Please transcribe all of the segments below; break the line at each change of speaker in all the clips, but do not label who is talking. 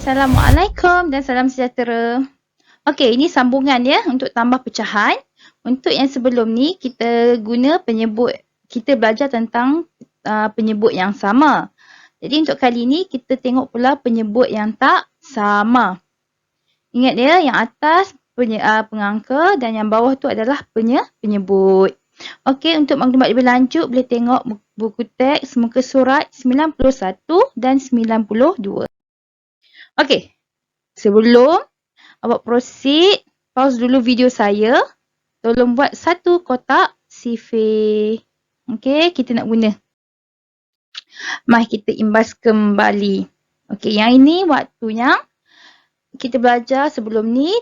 Assalamualaikum dan salam sejahtera. Okey, ini sambungan ya untuk tambah pecahan. Untuk yang sebelum ni kita guna penyebut, kita belajar tentang penyebut yang sama. Jadi untuk kali ni kita tengok pula penyebut yang tak sama. Ingat dia yang atas pengangka dan yang bawah tu adalah penyebut. Okey, untuk maklumat lebih lanjut boleh tengok buku teks muka surat 91 dan 92. Okey, sebelum awak proceed, pause dulu video saya. Tolong buat satu kotak sifir. Okey, kita nak guna. Mari kita imbas kembali. Okey, yang ini waktu yang kita belajar sebelum ni,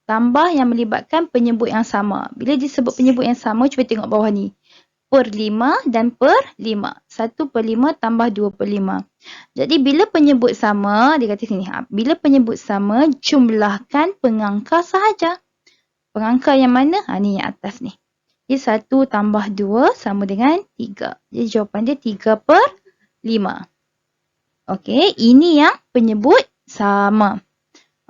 tambah yang melibatkan penyebut yang sama. Bila disebut penyebut yang sama, cuba tengok bawah ni. Per 5 dan per 5. 1 per 5 tambah 2 per 5. Jadi bila penyebut sama, dia kata sini, bila penyebut sama, jumlahkan pengangka sahaja. Pengangka yang mana? Ni yang atas ni. Jadi 1 tambah 2 sama dengan 3. Jadi jawapan dia 3 per 5. Okey, ini yang penyebut sama.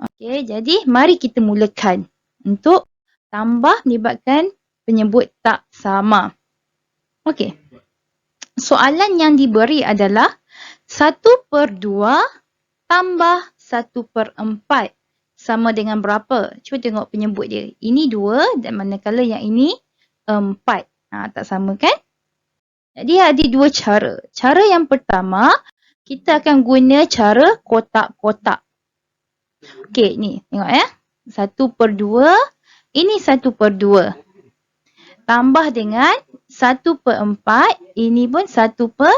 Okey, jadi mari kita mulakan untuk tambah melibatkan penyebut tak sama. Okey. Soalan yang diberi adalah 1 per 2 tambah 1 per 4 sama dengan berapa? Cuba tengok penyebut dia. Ini 2 dan manakala yang ini 4. Tak sama kan? Jadi ada dua cara. Cara yang pertama, kita akan guna cara kotak-kotak. Okey, ni tengok ya. 1 per 2, ini 1 per 2. Tambah dengan 1 per 4, ini pun 1 per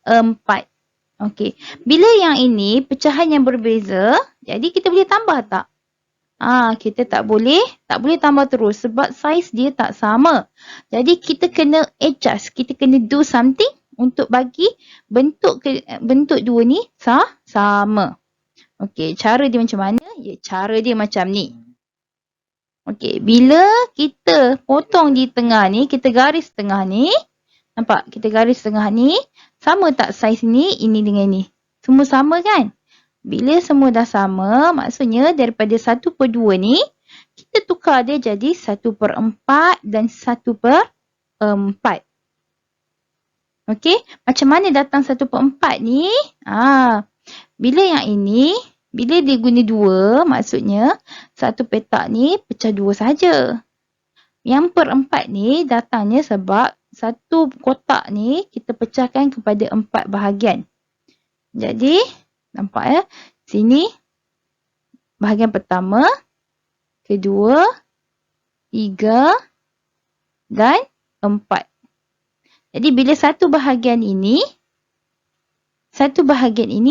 4. Okey, bila yang ini pecahan yang berbeza, jadi kita boleh tambah tak? Kita tak boleh tambah terus sebab saiz dia tak sama. Jadi kita kena adjust, kita kena do something untuk bagi bentuk dua ni sama. Okey, cara dia macam mana? Ya, cara dia macam ni. Okey, bila kita potong di tengah ni, kita garis tengah ni. Nampak? Kita garis tengah ni. Sama tak saiz ni, ini dengan ni? Semua sama kan? Bila semua dah sama, maksudnya daripada 1 per 2 ni, kita tukar dia jadi 1 per 4 dan 1 per 4. Okey, macam mana datang 1 per 4 ni? Bila yang ini, bila dia guna 2, maksudnya satu petak ni pecah 2 saja. Yang per 4 ni datangnya sebab satu kotak ni kita pecahkan kepada 4 bahagian. Jadi, nampak ya? Sini bahagian pertama, kedua, 3 dan 4. Jadi bila satu bahagian ini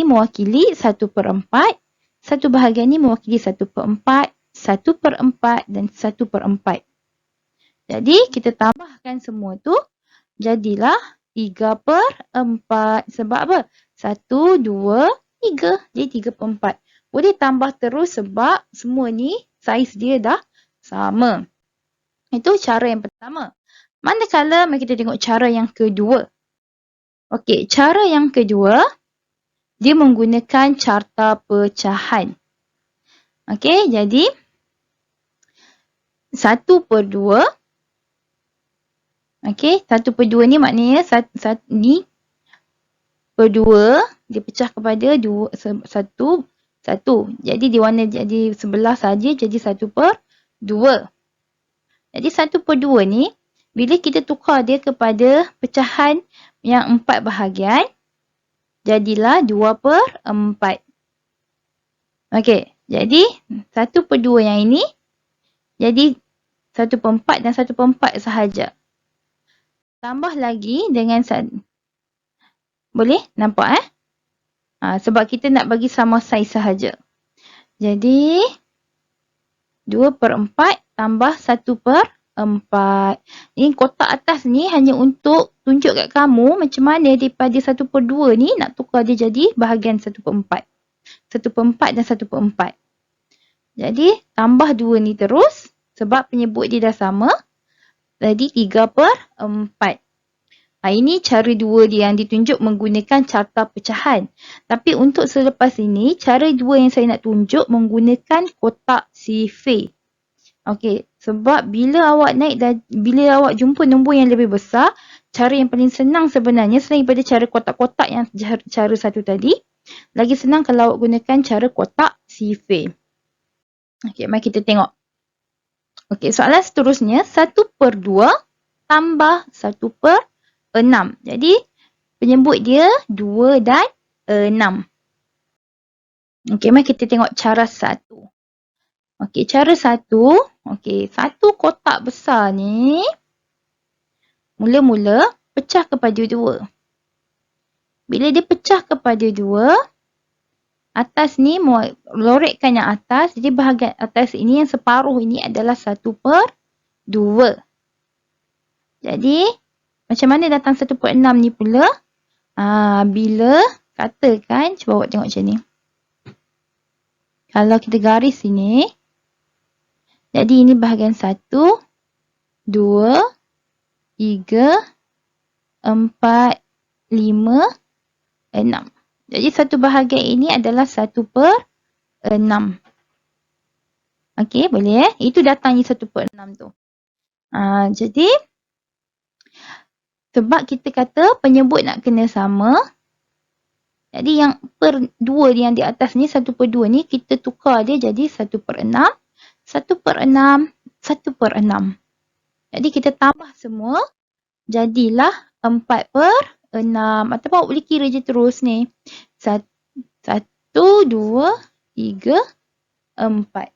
mewakili 1 per 4, satu bahagian ini mewakili 1 per 4, 1 per 4 dan 1 per 4. Jadi kita tambahkan semua tu, jadilah 3 per 4. Sebab apa? 1, 2, 3. Jadi 3 per 4. Boleh tambah terus sebab semua ni saiz dia dah sama. Itu cara yang pertama. Manakala, mari kita tengok cara yang kedua. Okey, cara yang kedua, dia menggunakan carta pecahan. Okey, jadi 1 per 2. Okey, 1 per 2 ni maknanya ni per 2 dia pecah kepada 1. Jadi dia warna jadi sebelah saja jadi 1 per 2. Jadi 1 per 2 ni bila kita tukar dia kepada pecahan yang 4 bahagian, jadilah 2 per 4. Okey, jadi 1 per 2 yang ini jadi 1 per 4 dan 1 per 4 sahaja. Tambah lagi dengan boleh nampak sebab kita nak bagi sama saiz sahaja. Jadi 2 per 4 tambah 1 per 4. Ini kotak atas ni hanya untuk tunjuk kat kamu macam mana daripada 1 per 2 ni nak tukar dia jadi bahagian 1 per 4. 1 per 4 dan 1 per 4. Jadi tambah 2 ni terus sebab penyebut dia dah sama. Jadi 3 per 4. Ini cara dua dia yang ditunjuk menggunakan carta pecahan. Tapi untuk selepas ini, cara dua yang saya nak tunjuk menggunakan kotak sifir. Okey, sebab bila awak bila awak jumpa nombor yang lebih besar, cara yang paling senang sebenarnya selain daripada cara kotak-kotak yang cara satu tadi, lagi senang kalau awak gunakan cara kotak sifir. Okey, mari kita tengok. Okey, soalan seterusnya 1/2 tambah 1/6. Jadi, penyebut dia 2 dan 6. Okey, mari kita tengok cara 1. Okey, cara 1. Okey, satu kotak besar ni mula-mula pecah kepada 2. Bila dia pecah kepada 2, atas ni lorekkan yang atas. Jadi bahagian atas ini yang separuh ini adalah 1/2. Jadi, macam mana datang 1/6 ni pula? Bila katakan, cuba awak tengok macam ni. Kalau kita garis sini, jadi ini bahagian 1, 2, 3, 4, 5, 6. Jadi satu bahagian ini adalah 1/6. Okey, boleh Itu datangnya 1/6 tu. Jadi, sebab kita kata penyebut nak kena sama, jadi yang per 2 yang di atas ni, 1/2 ni, kita tukar dia jadi 1/6, 1/6, 1/6. Jadi kita tambah semua, jadilah 4/6. Ataupun awak boleh kira je terus ni. 1, 2, 3, 4.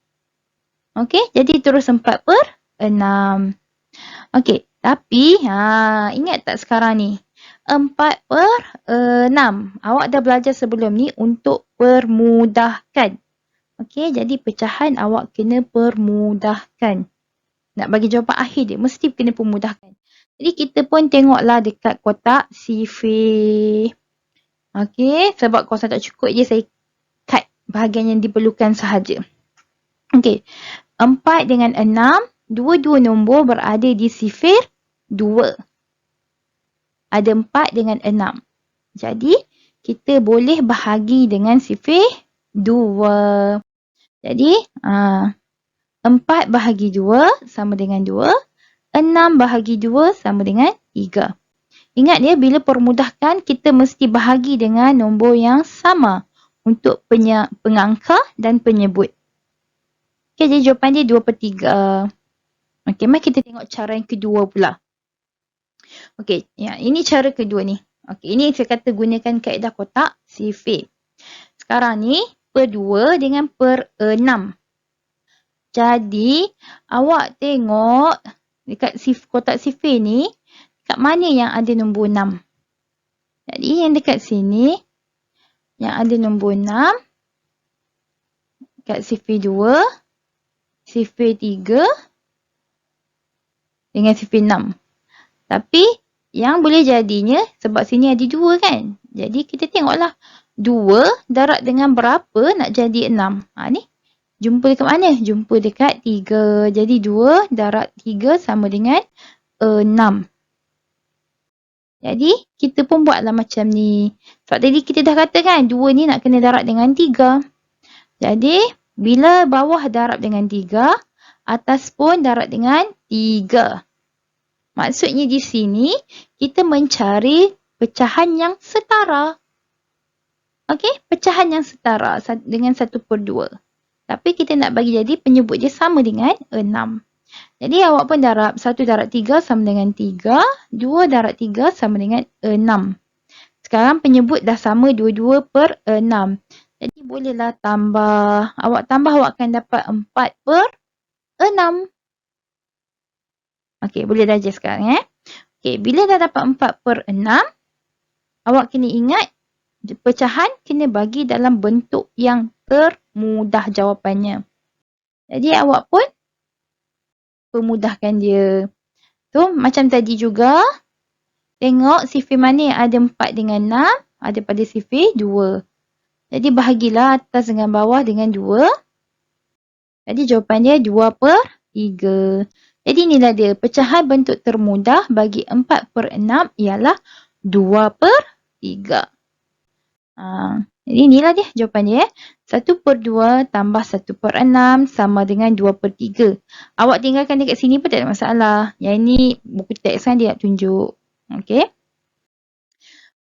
Okey, jadi terus 4/6. Okey, tapi ingat tak sekarang ni? 4/6. Awak dah belajar sebelum ni untuk permudahkan. Okey, jadi pecahan awak kena permudahkan. Nak bagi jawapan akhir dia, mesti kena permudahkan. Jadi kita pun tengoklah dekat kotak sifir. Okey, sebab kawasan tak cukup je, saya cut bahagian yang diperlukan sahaja. Okey, 4 dengan 6, dua-dua nombor berada di sifir 2. Ada 4 dengan 6. Jadi, kita boleh bahagi dengan sifir 2. Jadi, 4 bahagi 2 sama dengan 2. 6 bahagi 2 sama dengan 3. Ingat ya, bila permudahkan, kita mesti bahagi dengan nombor yang sama untuk pengangka dan penyebut. Okey, jadi jawapan dia 2/3. Okey, mari kita tengok cara yang kedua pula. Okey, ini cara kedua ni. Okey, ini saya kata gunakan kaedah kotak sifir. Sekarang ni, per 2 dengan per 6. Jadi, awak tengok dekat kotak sifir ni, kat mana yang ada nombor 6? Jadi, yang dekat sini, yang ada nombor 6, kat sifir 2, sifir 3, dengan sifir 6. Tapi, yang boleh jadinya, sebab sini ada 2 kan? Jadi, kita tengoklah. 2 darab dengan berapa nak jadi 6? Ni. Jumpa dekat mana? Jumpa dekat 3. Jadi 2 darab 3 sama dengan 6. Jadi kita pun buatlah macam ni. Sebab tadi kita dah kata kan 2 ni nak kena darab dengan 3. Jadi bila bawah darab dengan 3, atas pun darab dengan 3. Maksudnya di sini kita mencari pecahan yang setara. Okey, pecahan yang setara dengan 1/2. Tapi kita nak bagi jadi penyebut dia sama dengan 6. Jadi awak pun darab 1 darab 3 sama dengan 3. 2 darab 3 sama dengan 6. Sekarang penyebut dah sama 22/6. Jadi bolehlah tambah. Awak tambah, awak akan dapat 4/6. Okey, boleh dah je sekarang Okey, bila dah dapat 4/6, awak kena ingat pecahan kena bagi dalam bentuk yang termudah jawapannya. Jadi awak pun permudahkan dia. So, macam tadi juga, tengok sifir mana yang ada 4 dengan 6, ada pada sifir 2. Jadi bahagilah atas dengan bawah dengan 2. Jadi jawapan dia 2/3. Jadi inilah dia. Pecahan bentuk termudah bagi 4/6 ialah 2/3. Jadi inilah dia jawapan dia. 1/2 tambah 1/6 sama dengan 2/3. Awak tinggalkan dekat sini pun tak ada masalah. Yang ini buku teks kan dia nak tunjuk. Okey.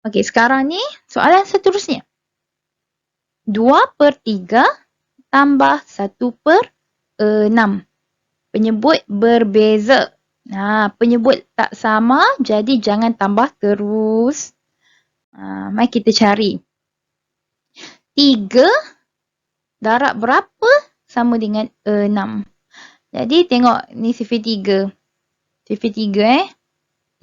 Okey, sekarang ni soalan seterusnya. 2/3 tambah 1/6. Penyebut berbeza. Penyebut tak sama, jadi jangan tambah terus. Mari kita cari. 3 darab berapa sama dengan 6. Jadi tengok ni sifar 3. Sifar 3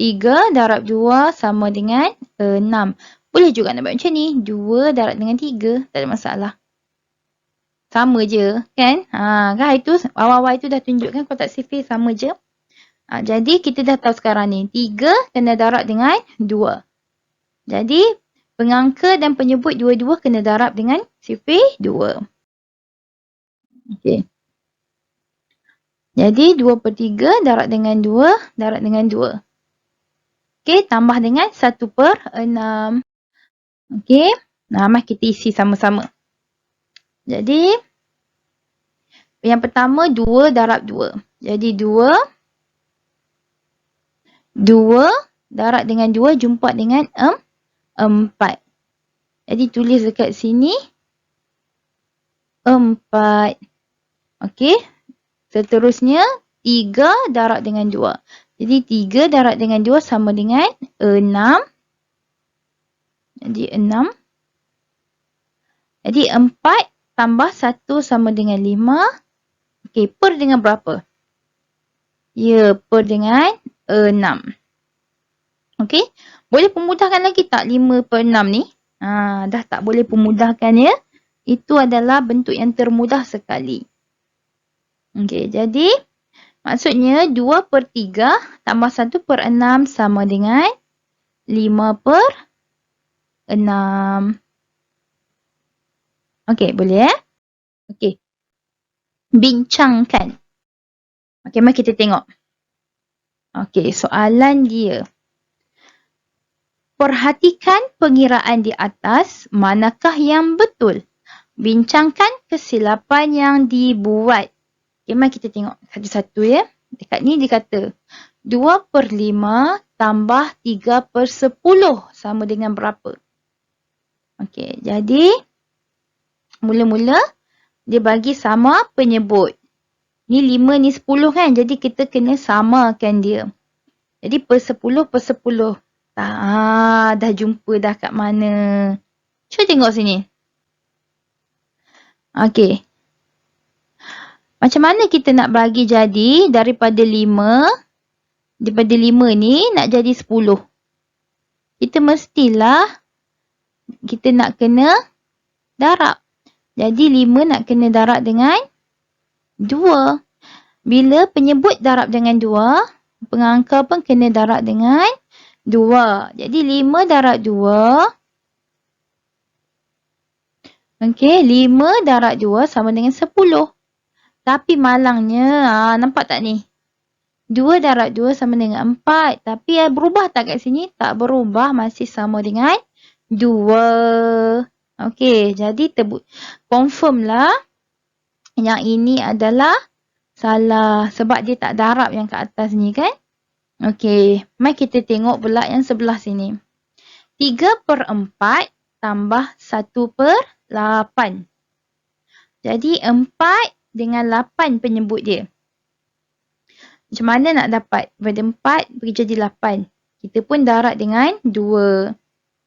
3 darab 2 sama dengan 6. Boleh juga nak buat macam ni. 2 darab dengan 3. Tak ada masalah. Sama je kan. Kan itu awal-awal itu dah tunjukkan kotak sifar sama je. Jadi kita dah tahu sekarang ni. 3 kena darab dengan 2. Jadi pengangka dan penyebut dua-dua kena darab dengan sifar 2. Okey. Jadi 2/3 darab dengan 2 darab dengan 2. Okey, tambah dengan 1/6. Okey. Mari kita isi sama-sama. Jadi yang pertama 2 darab 2. Jadi 2 darab dengan 2 jumpa dengan 4. Jadi tulis dekat sini 4. Okey. Seterusnya 3 darab dengan 2. Jadi 3 darab dengan 2 sama dengan 6. Jadi 6. Jadi 4 tambah 1 sama dengan 5. Okey, per dengan berapa? Ya, per dengan 6. Okey. Boleh pemudahkan lagi tak 5/6 ni? Dah tak boleh pemudahkan ya. Itu adalah bentuk yang termudah sekali. Okey, jadi maksudnya 2/3 tambah 1/6 sama dengan 5/6. Okey, boleh Okey. Bincangkan. Okey, mari kita tengok. Okey, soalan dia. Perhatikan pengiraan di atas, manakah yang betul? Bincangkan kesilapan yang dibuat. Okey, mari kita tengok satu-satu ya. Dekat ni dia kata 2/5 tambah 3/10 sama dengan berapa? Okey, jadi mula-mula dia bagi sama penyebut. Ni 5 ni 10 kan? Jadi kita kena samakan dia. Jadi per 10/10. Dah jumpa dah kat mana. Cuba tengok sini. Okey. Macam mana kita nak bagi jadi daripada 5 ni nak jadi 10? Kita mestilah kita nak kena darab. Jadi 5 nak kena darab dengan 2. Bila penyebut darab dengan 2, pengangka pun kena darab dengan 2. Jadi 5 darab 2. Okey, 5 darab 2 sama dengan 10. Tapi malangnya, nampak tak ni? 2 darab 2 sama dengan 4. Tapi berubah tak kat sini? Tak berubah, masih sama dengan 2. Okey, jadi confirm lah yang ini adalah salah sebab dia tak darab yang kat atas ni kan. Okey, mari kita tengok pula yang sebelah sini. 3/4 tambah 1/8. Jadi 4 dengan 8 penyebut dia. Macam mana nak dapat? Pada 4 pergi jadi 8. Kita pun darab dengan 2.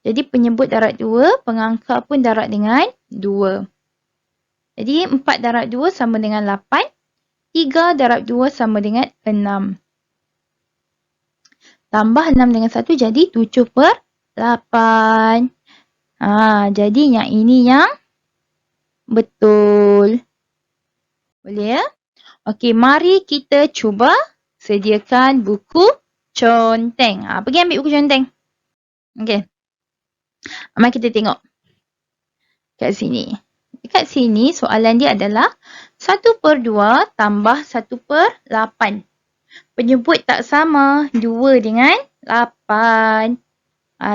Jadi penyebut darab 2, pengangka pun darab dengan 2. Jadi 4 darab 2 sama dengan 8. 3 darab 2 sama dengan 6. Tambah 6 dengan 1 jadi 7/8. Jadi yang ini yang betul. Boleh ya? Okey, mari kita cuba sediakan buku conteng. Pergi ambil buku conteng. Okey. Mari kita tengok. Kat sini. Dekat sini soalan dia adalah 1/2 tambah 1/8. Penyebut tak sama 2 dengan 8.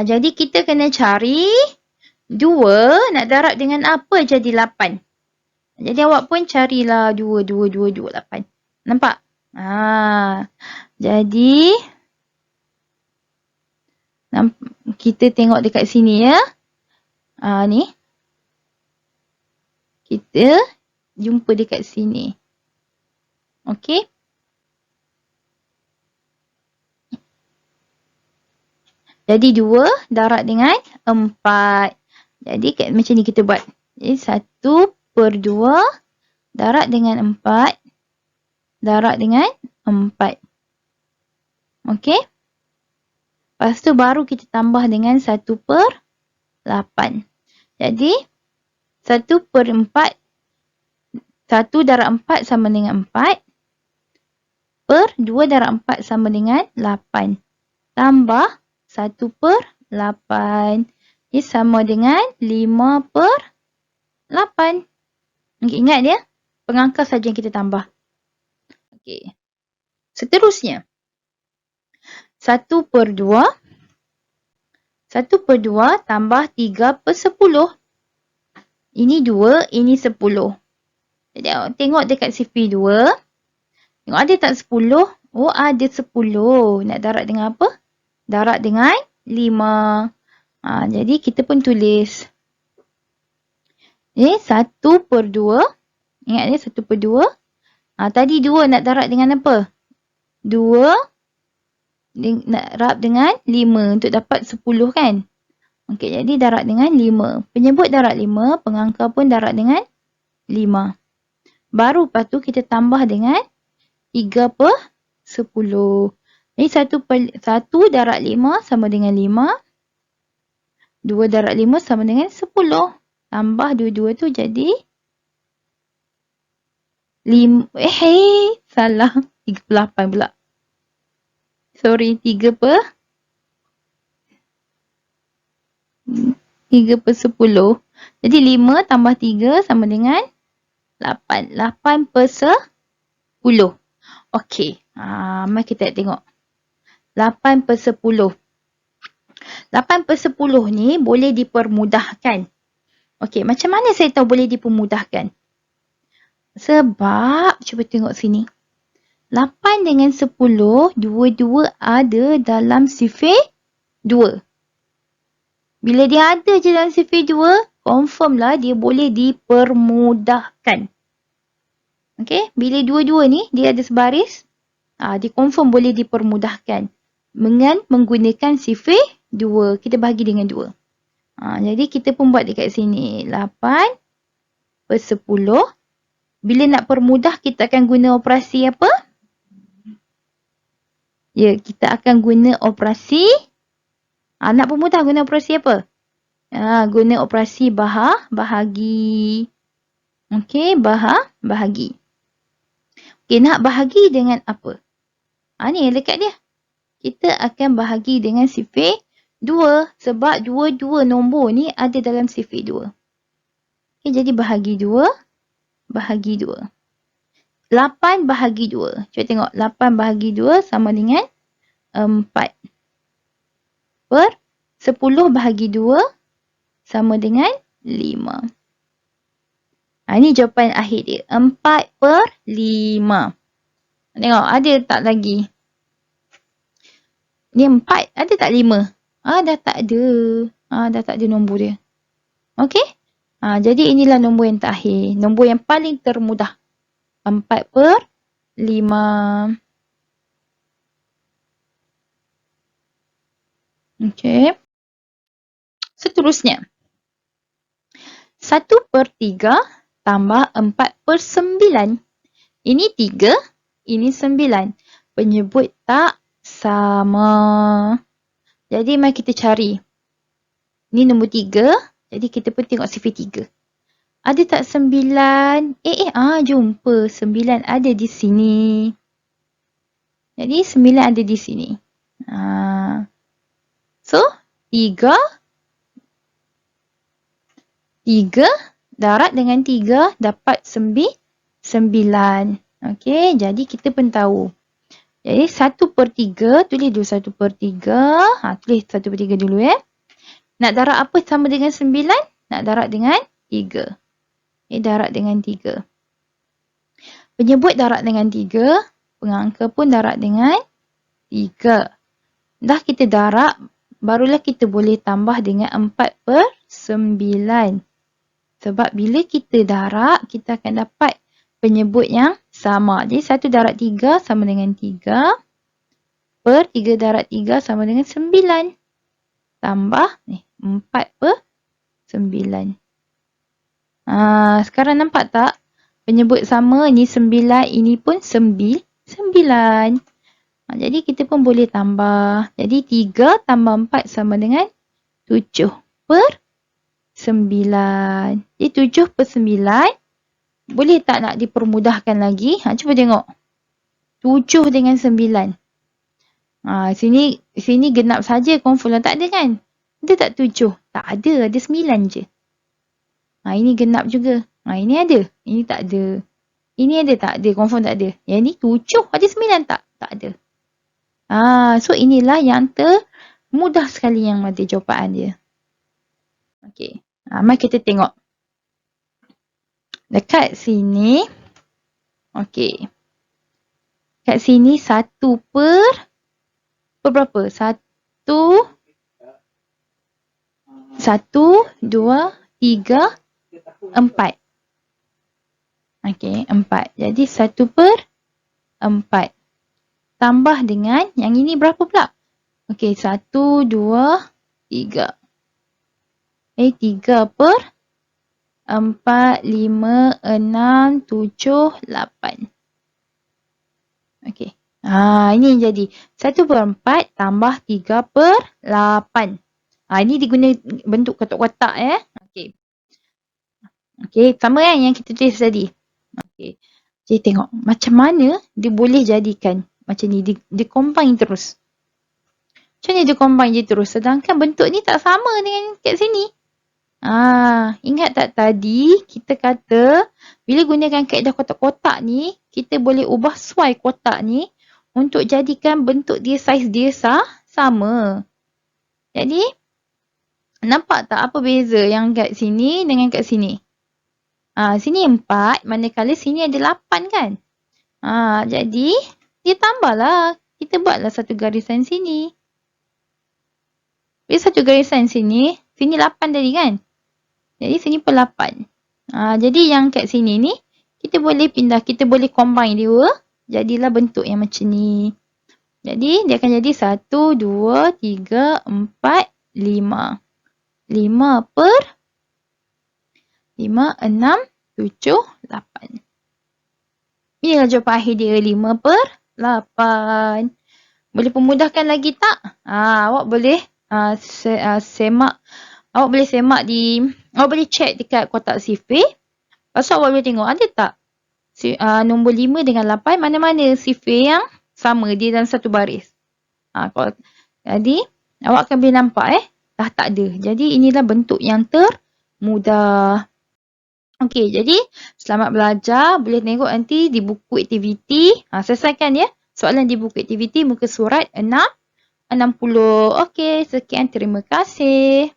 Jadi kita kena cari 2 nak darab dengan apa jadi 8. Jadi awak pun carilah 2, 2, 2, 2, 8. Nampak? Jadi kita tengok dekat sini ya. Ni. Kita jumpa dekat sini. Okey. Jadi 2 darab dengan 4. Jadi macam ni kita buat. Jadi 1/2 darab dengan 4 darab dengan 4. Okey. Lepas tu baru kita tambah dengan 1/8. Jadi 1/4. 1 darab 4 sama dengan 4. Per 2 darab 4 sama dengan 8. Tambah 1/8. Ini sama dengan 5/8. Okay, ingat ya. Pengangka saja yang kita tambah. Okay. Seterusnya. 1/2. 1/2 tambah 3/10. Ini 2, ini 10. Jadi tengok dekat sifir 2. Tengok ada tak 10? Oh, ada 10. Nak darab dengan apa? Darab dengan 5. Jadi kita pun tulis. Ini 1/2. Ingat ni 1/2. Tadi 2 nak darab dengan apa? 2 nak darab dengan 5 untuk dapat 10 kan? Okey, jadi darab dengan 5. Penyebut darab 5, pengangka pun darab dengan 5. Baru lepas tu kita tambah dengan 3/10. Jadi 1 darab 5 sama dengan 5. 2 darab 5 sama dengan 10. Tambah dua-dua tu jadi 5. Salah. 38 pula. Sorry, 3/10. Jadi 5 tambah 3 sama dengan 8. 8/10. Okey. Mari kita tengok. 8/10. 8/10 ni boleh dipermudahkan. Okey, macam mana saya tahu boleh dipermudahkan? Sebab, cuba tengok sini. 8 dengan 10, dua-dua ada dalam sifir 2. Bila dia ada je dalam sifir 2, confirm lah dia boleh dipermudahkan. Okey, bila dua-dua ni dia ada sebaris, dia confirm boleh dipermudahkan. Dengan menggunakan sifir 2. Kita bahagi dengan 2. Jadi kita pun buat dekat sini. 8/10. Bila nak permudah, kita akan guna operasi apa? Ya, kita akan guna operasi. Nak permudah guna operasi apa? Guna operasi bahagi. Okey, bahagi. Okey, nak bahagi dengan apa? Ni lekat dia. Kita akan bahagi dengan sifir 2. Sebab dua-dua nombor ni ada dalam sifir 2. Okay, jadi bahagi 2. Bahagi 2. 8 bahagi 2. Cuba tengok. 8 bahagi 2 sama dengan 4. Per 10 bahagi 2 sama dengan 5. Ini jawapan akhir dia. 4/5. Tengok. Ada tak lagi? Ni 4. Ada tak 5? Dah tak ada. Dah tak ada nombor dia. Okey? Jadi inilah nombor yang terakhir. Nombor yang paling termudah. 4/5. Okey. Seterusnya. 1/3 tambah 4/9. Ini 3. Ini 9. Penyebut tak sama. Jadi mari kita cari. Ni nombor 3. Jadi kita pun tengok sifir 3. Ada tak 9? Jumpa. 9 ada di sini. Jadi 9 ada di sini. So, 3 darab dengan 3 dapat 9. Okey, jadi kita pun tahu. Jadi 1/3, tulis dulu 1/3. Tulis 1/3 dulu Nak darab apa sama dengan 9? Nak darab dengan 3. Darab dengan 3. Penyebut darab dengan 3. Pengangka pun darab dengan 3. Dah kita darab, barulah kita boleh tambah dengan 4/9. Sebab bila kita darab, kita akan dapat penyebut yang sama. Jadi 1 darab 3 sama dengan 3. Per 3 darab 3 sama dengan 9. Tambah 4/9. Sekarang nampak tak? Penyebut sama, ni 9, ini pun 9. Jadi kita pun boleh tambah. Jadi 3 tambah 4 sama dengan 7/9. Jadi 7/9. Boleh tak nak dipermudahkan lagi? Cuba tengok. 7 dengan 9. Sini genap saja confirm tak ada kan? Ada tak 7? Tak ada. Ada 9 je. Ini genap juga. Ini ada. Ini tak ada. Ini ada tak? Ada. Confirm tak ada. Yang ni 7. Ada 9 tak? Tak ada. So inilah yang mudah sekali yang ada jawapan dia. Okey. Mari kita tengok. Dekat sini. Okey. Kat sini 1 per berapa? 1, 2, 3, 4. Okey, 4. Jadi 1/4. Tambah dengan yang ini berapa pula? Okey, 1, 2, 3. 3/4, 5, 6, 7, 8. Okey. Ini yang jadi. 1/4 tambah 3/8. Ini diguna bentuk kotak-kotak Okey. Okey, sama kan yang kita tulis tadi. Okey. Jadi tengok macam mana dia boleh jadikan macam ni. Dia combine terus. Macam ni dia combine je terus. Sedangkan bentuk ni tak sama dengan kat sini. Ingat tak tadi kita kata bila gunakan kaedah kotak-kotak ni, kita boleh ubah suai kotak ni untuk jadikan bentuk dia, saiz dia sama. Jadi, nampak tak apa beza yang kat sini dengan kat sini? Sini 4, manakala sini ada 8 kan? Jadi, dia tambahlah. Kita buatlah satu garisan sini. Bila satu garisan sini 8 tadi kan? Jadi, sini pun 8. Jadi, yang kat sini ni, kita boleh pindah. Kita boleh combine dia. Jadilah bentuk yang macam ni. Jadi, dia akan jadi 1, 2, 3, 4, 5. 5/5, 6, 7, 8. Inilah jawapan akhir dia 5/8. Boleh pemudahkan lagi tak? Awak boleh semak. Awak boleh semak awak boleh check dekat kotak sifir. Lepas tu awak boleh tengok ada tak nombor 5 dengan 8 mana-mana sifir yang sama dia dalam satu baris. Jadi awak akan boleh nampak dah tak ada. Jadi inilah bentuk yang termudah. Okey, jadi selamat belajar. Boleh tengok nanti di buku aktiviti. Selesaikan soalan di buku aktiviti muka surat 60. Okey, sekian, terima kasih.